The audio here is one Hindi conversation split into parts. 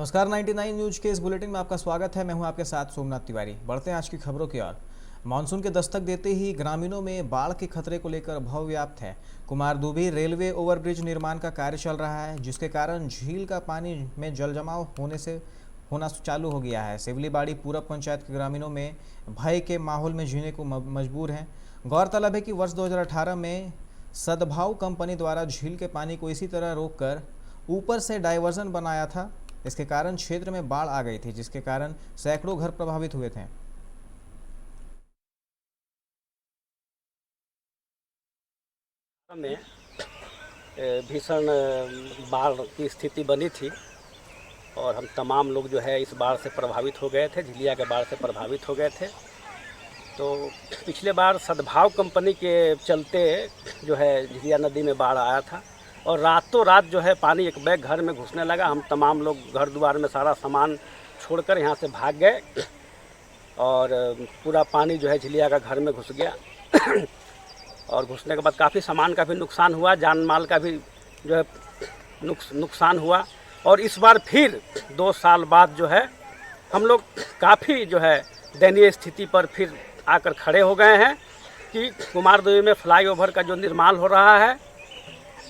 नमस्कार 99 न्यूज के इस बुलेटिन में आपका स्वागत है। मैं हूं आपके साथ सोमनाथ तिवारी। बढ़ते हैं आज की खबरों की ओर। मानसून के दस्तक देते ही ग्रामीणों में बाढ़ के खतरे को लेकर भय व्याप्त है। कुमारदुबी रेलवे ओवरब्रिज निर्माण का कार्य चल रहा है, जिसके कारण झील का पानी में जलजमाव होना चालू हो गया है। सिवलीबाड़ी पूरब पंचायत के ग्रामीणों में भय के माहौल में जीने को मजबूर हैं। गौरतलब है कि वर्ष 2018 में सद्भाव कंपनी द्वारा झील के पानी को इसी तरह रोककर ऊपर से डायवर्जन बनाया था। इसके कारण क्षेत्र में बाढ़ आ गई थी, जिसके कारण सैकड़ों घर प्रभावित हुए थे। में भीषण बाढ़ की स्थिति बनी थी और हम तमाम लोग जो है इस बाढ़ से प्रभावित हो गए थे, झिलिया के बाढ़ से प्रभावित हो गए थे। तो पिछले बार सद्भाव कंपनी के चलते जो है झिलिया नदी में बाढ़ आया था और रातों रात जो है पानी एक बैग घर में घुसने लगा। हम तमाम लोग घर द्वार में सारा सामान छोड़कर यहाँ से भाग गए और पूरा पानी जो है झिलिया का घर में घुस गया और घुसने के बाद काफ़ी सामान का भी नुकसान हुआ, जान माल का भी जो है नुकसान हुआ। और इस बार फिर 2 साल बाद जो है हम लोग काफ़ी जो है दयनीय स्थिति पर फिर आकर खड़े हो गए हैं कि कुमारदुबी में फ्लाईओवर का जो निर्माण हो रहा है,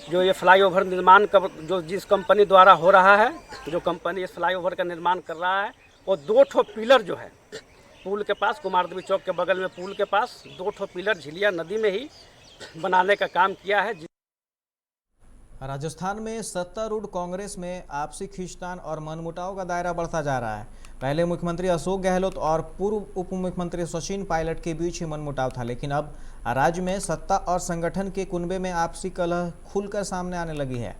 जो ये फ्लाईओवर निर्माण जो जिस कंपनी द्वारा हो रहा है, जो कंपनी इस फ्लाईओवर का निर्माण कर रहा है, वो 2 ठो पिलर जो है पुल के पास, कुमारदुबी चौक के बगल में पुल के पास 2 ठो पिलर झिलिया नदी में ही बनाने का काम किया है। राजस्थान में सत्तारूढ़ कांग्रेस में आपसी खींचतान और मनमुटाव का दायरा बढ़ता जा रहा है। पहले मुख्यमंत्री अशोक गहलोत और पूर्व उप मुख्यमंत्री सचिन पायलट के बीच ही मनमुटाव था, लेकिन अब राज्य में सत्ता और संगठन के कुनबे में आपसी कलह खुलकर सामने आने लगी है।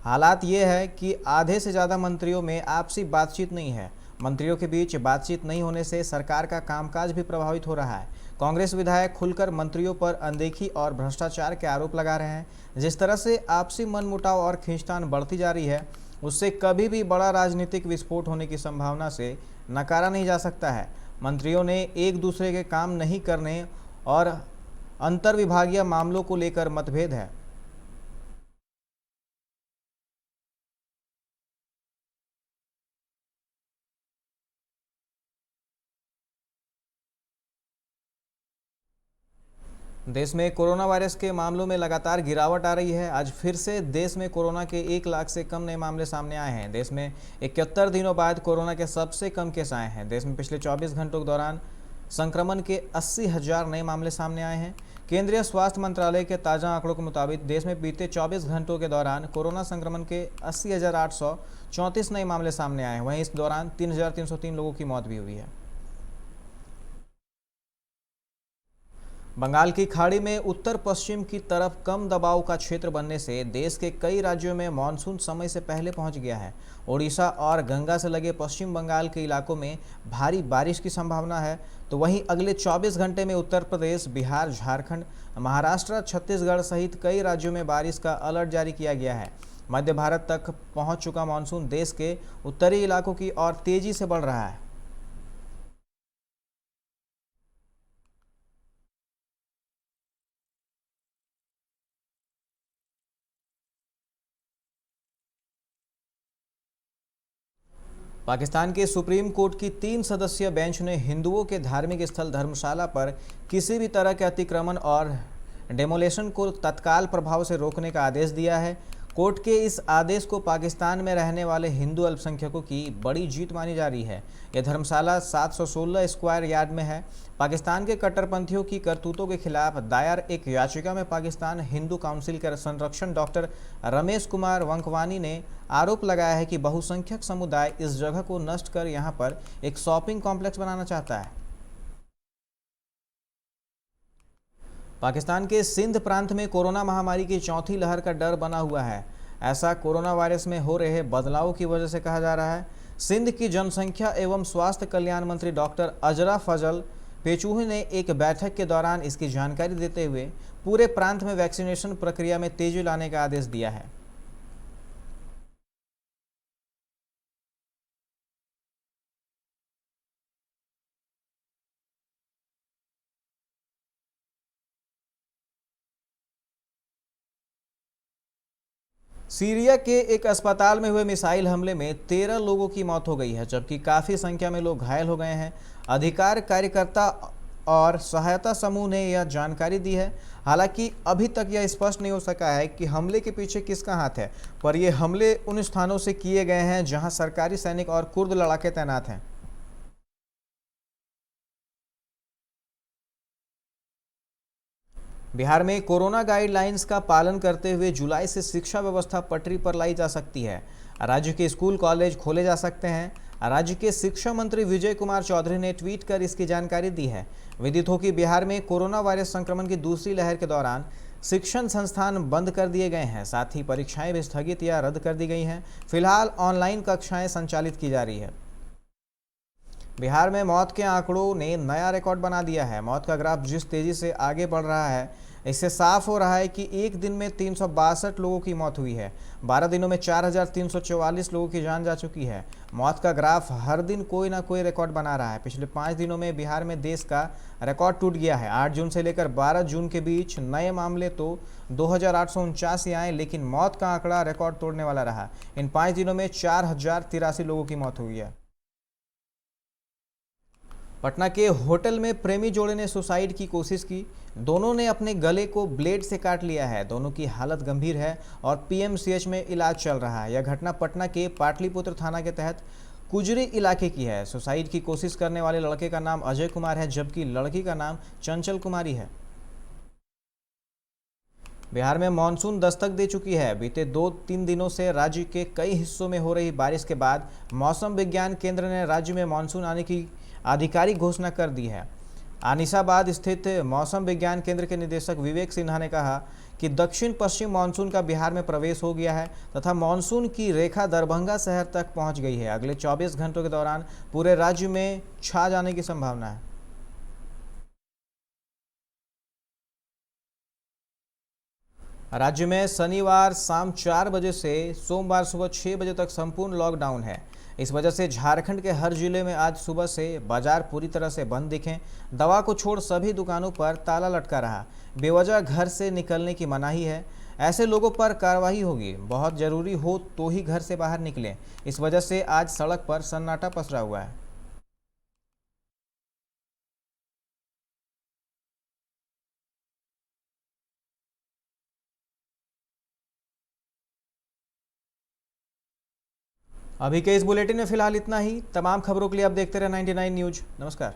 हालात ये है कि आधे से ज़्यादा मंत्रियों में आपसी बातचीत नहीं है। मंत्रियों के बीच बातचीत नहीं होने से सरकार का कामकाज भी प्रभावित हो रहा है। कांग्रेस विधायक खुलकर मंत्रियों पर अनदेखी और भ्रष्टाचार के आरोप लगा रहे हैं। जिस तरह से आपसी मनमुटाव और खींचतान बढ़ती जा रही है, उससे कभी भी बड़ा राजनीतिक विस्फोट होने की संभावना से नकारा नहीं जा सकता है। मंत्रियों ने एक दूसरे के काम नहीं करने और अंतर्विभागीय मामलों को लेकर मतभेद है। देश में कोरोना वायरस के मामलों में लगातार गिरावट आ रही है। आज फिर से देश में कोरोना के 1 लाख से कम नए मामले सामने आए हैं। देश में 71 दिनों बाद कोरोना के सबसे कम केस आए हैं। देश में पिछले 24 घंटों के दौरान संक्रमण के 80,000 नए मामले सामने आए हैं। केंद्रीय स्वास्थ्य मंत्रालय के ताज़ा आंकड़ों के मुताबिक देश में बीते 24 घंटों के दौरान कोरोना संक्रमण के 80,834 नए मामले सामने आए हैं। वहीं इस दौरान 3,303 लोगों की मौत भी हुई है। बंगाल की खाड़ी में उत्तर पश्चिम की तरफ कम दबाव का क्षेत्र बनने से देश के कई राज्यों में मानसून समय से पहले पहुंच गया है। ओडिशा और गंगा से लगे पश्चिम बंगाल के इलाकों में भारी बारिश की संभावना है। तो वहीं अगले 24 घंटे में उत्तर प्रदेश, बिहार, झारखंड, महाराष्ट्र, छत्तीसगढ़ सहित कई राज्यों में बारिश का अलर्ट जारी किया गया है। मध्य भारत तक पहुँच चुका मानसून देश के उत्तरी इलाकों की ओर तेजी से बढ़ रहा है। पाकिस्तान के सुप्रीम कोर्ट की 3 सदस्यीय बेंच ने हिंदुओं के धार्मिक स्थल धर्मशाला पर किसी भी तरह के अतिक्रमण और डेमोलेशन को तत्काल प्रभाव से रोकने का आदेश दिया है। कोर्ट के इस आदेश को पाकिस्तान में रहने वाले हिंदू अल्पसंख्यकों की बड़ी जीत मानी जा रही है। यह धर्मशाला 716 स्क्वायर यार्ड में है। पाकिस्तान के कट्टरपंथियों की करतूतों के खिलाफ दायर एक याचिका में पाकिस्तान हिंदू काउंसिल के संरक्षण डॉक्टर रमेश कुमार वंकवानी ने आरोप लगाया है कि बहुसंख्यक समुदाय इस जगह को नष्ट कर यहां पर एक शॉपिंग कॉम्प्लेक्स बनाना चाहता है। पाकिस्तान के सिंध प्रांत में कोरोना महामारी की चौथी लहर का डर बना हुआ है। ऐसा कोरोना वायरस में हो रहे बदलाव की वजह से कहा जा रहा है। सिंध की जनसंख्या एवं स्वास्थ्य कल्याण मंत्री डॉक्टर अजरा फजल पेचूही ने एक बैठक के दौरान इसकी जानकारी देते हुए पूरे प्रांत में वैक्सीनेशन प्रक्रिया में तेजी लाने का आदेश दिया है। सीरिया के एक अस्पताल में हुए मिसाइल हमले में 13 लोगों की मौत हो गई है, जबकि काफ़ी संख्या में लोग घायल हो गए हैं। अधिकार कार्यकर्ता और सहायता समूह ने यह जानकारी दी है। हालांकि अभी तक यह स्पष्ट नहीं हो सका है कि हमले के पीछे किसका हाथ है, पर ये हमले उन स्थानों से किए गए हैं जहां सरकारी सैनिक और कुर्द लड़ाके तैनात हैं। बिहार में कोरोना गाइडलाइंस का पालन करते हुए जुलाई से शिक्षा व्यवस्था पटरी पर लाई जा सकती है। राज्य के स्कूल कॉलेज खोले जा सकते हैं। राज्य के शिक्षा मंत्री विजय कुमार चौधरी ने ट्वीट कर इसकी जानकारी दी है। विदित हो कि बिहार में कोरोना वायरस संक्रमण की दूसरी लहर के दौरान शिक्षण संस्थान बंद कर दिए गए हैं, साथ ही परीक्षाएं भी स्थगित या रद्द कर दी गई हैं। फिलहाल ऑनलाइन कक्षाएं संचालित की जा रही है। बिहार में मौत के आंकड़ों ने नया रिकॉर्ड बना दिया है। मौत का ग्राफ जिस तेजी से आगे बढ़ रहा है, इससे साफ हो रहा है कि एक दिन में 362 लोगों की मौत हुई है। 12 दिनों में 4344 लोगों की जान जा चुकी है। मौत का ग्राफ हर दिन कोई ना कोई रिकॉर्ड बना रहा है। पिछले 5 दिनों में बिहार में देश का रिकॉर्ड टूट गया है। 8 जून से लेकर 12 जून के बीच नए मामले तो 2849 आए, लेकिन मौत का आंकड़ा रिकॉर्ड तोड़ने वाला रहा। इन 5 दिनों में 4083 लोगों की मौत हुई है। पटना के होटल में प्रेमी जोड़े ने सुसाइड की कोशिश की। दोनों ने अपने गले को ब्लेड से काट लिया है। दोनों की हालत गंभीर है और पीएमसीएच में इलाज चल रहा है। यह घटना पटना के पाटलिपुत्र थाना के तहत कुजरी इलाके की है। सुसाइड की कोशिश करने वाले लड़के का नाम अजय कुमार है, जबकि लड़की का नाम चंचल कुमारी है। बिहार में मानसून दस्तक दे चुकी है। बीते 2-3 दिनों से राज्य के कई हिस्सों में हो रही बारिश के बाद मौसम विज्ञान केंद्र ने राज्य में मानसून आने की आधिकारिक घोषणा कर दी है। आनिसाबाद स्थित मौसम विज्ञान केंद्र के निदेशक विवेक सिन्हा ने कहा कि दक्षिण पश्चिम मानसून का बिहार में प्रवेश हो गया है तथा मानसून की रेखा दरभंगा शहर तक पहुंच गई है। अगले 24 घंटों के दौरान पूरे राज्य में छा जाने की संभावना है। राज्य में शनिवार शाम 4 बजे से सोमवार सुबह 6 बजे तक संपूर्ण लॉकडाउन है। इस वजह से झारखंड के हर जिले में आज सुबह से बाजार पूरी तरह से बंद दिखे। दवा को छोड़ सभी दुकानों पर ताला लटका रहा। बेवजह घर से निकलने की मनाही है। ऐसे लोगों पर कार्रवाई होगी। बहुत जरूरी हो तो ही घर से बाहर निकलें। इस वजह से आज सड़क पर सन्नाटा पसरा हुआ है। अभी के इस बुलेटिन में फिलहाल इतना ही। तमाम खबरों के लिए आप देखते रहे 99 न्यूज। नमस्कार।